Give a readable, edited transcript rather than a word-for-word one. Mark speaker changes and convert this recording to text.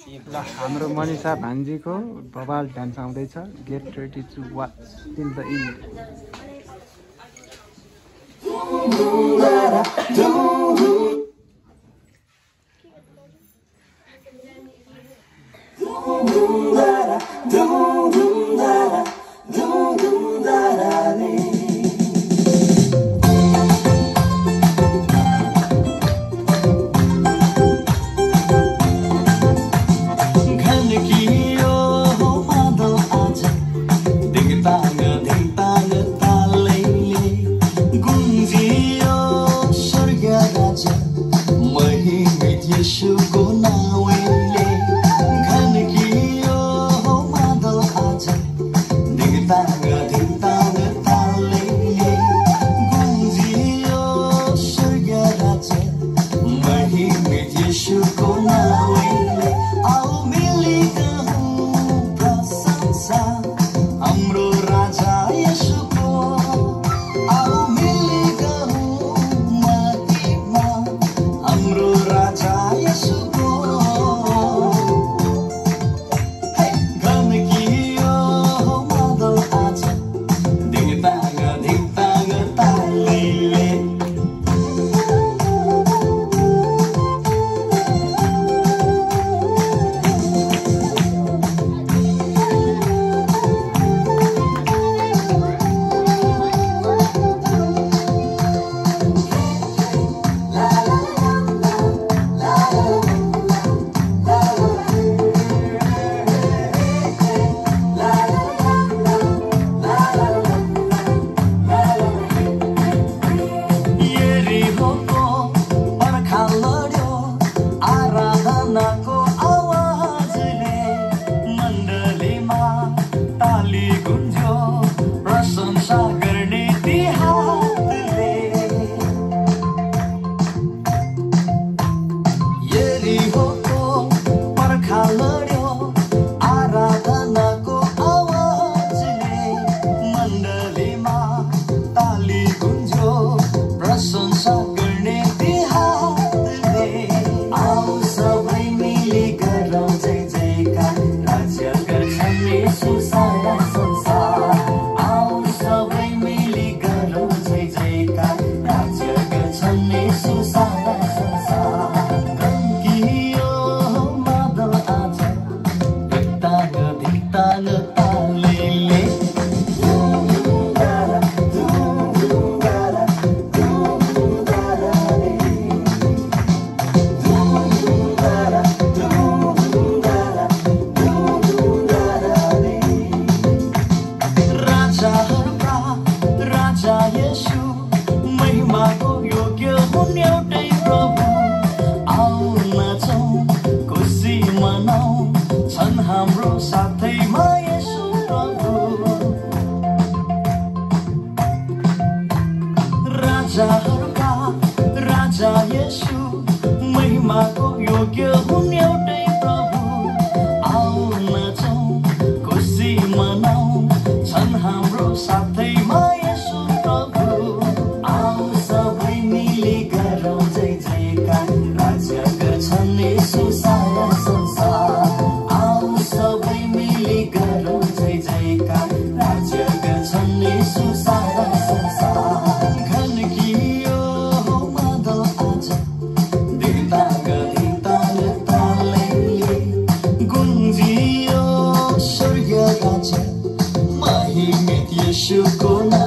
Speaker 1: ल हाम्रो मनिषा भान्जीको बबाल डान्स आउँदैछ get ready to watch till the end राजा येशू महिमाको योग्य हुन् एउटै प्रभु आऊ नाचौं खुसी मनाऊ छन् हाम्रो साथैमा येशू प्रभु आऊ सबै मिली गरौँ जय जयकार राज्य गर्छन् येशू सारा संसार आऊ सबै मिली गरौँ जय जयकार राज्य गर्छन् येशू सारा संसार Shukona